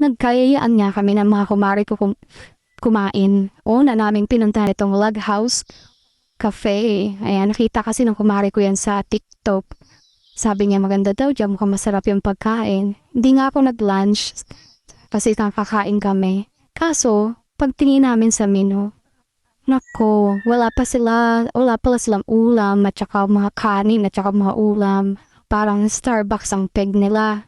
nagkayayaan nga kami ng mga kumari ko kumain. Una namin pinuntahan itong Log House Cafe. Ayan, nakita kasi ng kumari ko yan sa TikTok. Sabi niya maganda daw dyan, mukhang masarap yung pagkain. Hindi nga ako nag-lunch kasi nakakain kami. Kaso, pagtingin namin sa menu, nako, wala pala silang ulam at saka mga kanin at saka mga ulam. Parang Starbucks ang peg nila.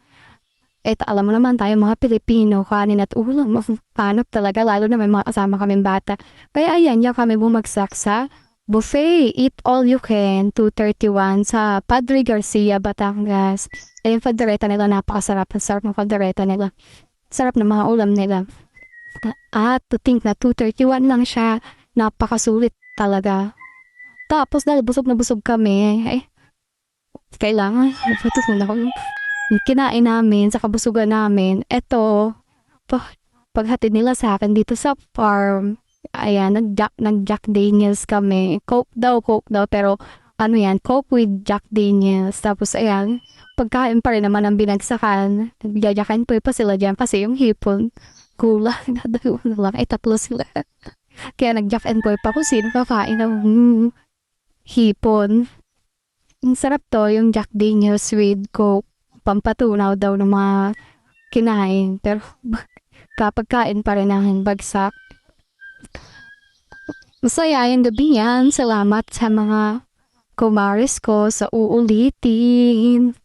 Eh, alam mo naman tayo mga Pilipino, kanin at ulam, panap talaga, lalo na may mga kasama kaming bata. Kaya ayan, yan kami bumagsak sa buffet, eat all you can, 231 sa Padre Garcia, Batangas. Eh, yung kaldereta nila, napakasarap. Ang sarap ng kaldereta nila. Sarap ng mga ulam nila. At to think na 231 lang siya, napakasulit talaga. Tapos dahil busog na busog kami, eh, kailangan, natutulog ako. Yung kinain namin sa kabusugan namin, eto, paghatid nila sa akin dito sa farm, ayan, nag-Jack Daniels kami. Coke daw, pero ano yan, Coke with Jack Daniels. Tapos ayan, pagkain pa rin naman ang binagsakan. Nagjajakan pa sila dyan kasi yung hipon, kulang na dalawa na lang, eh tatlo sila. Kaya nag-Jack and Coke pa kung sino kakain ng hipon. Ang sarap to, yung Jack Daniels with Coke. Pampatunaw daw ng mga kinain. Pero kapag kain pa rin ang bagsak. Masaya yung gabi yan. Salamat sa mga kumaris ko sa uulitin.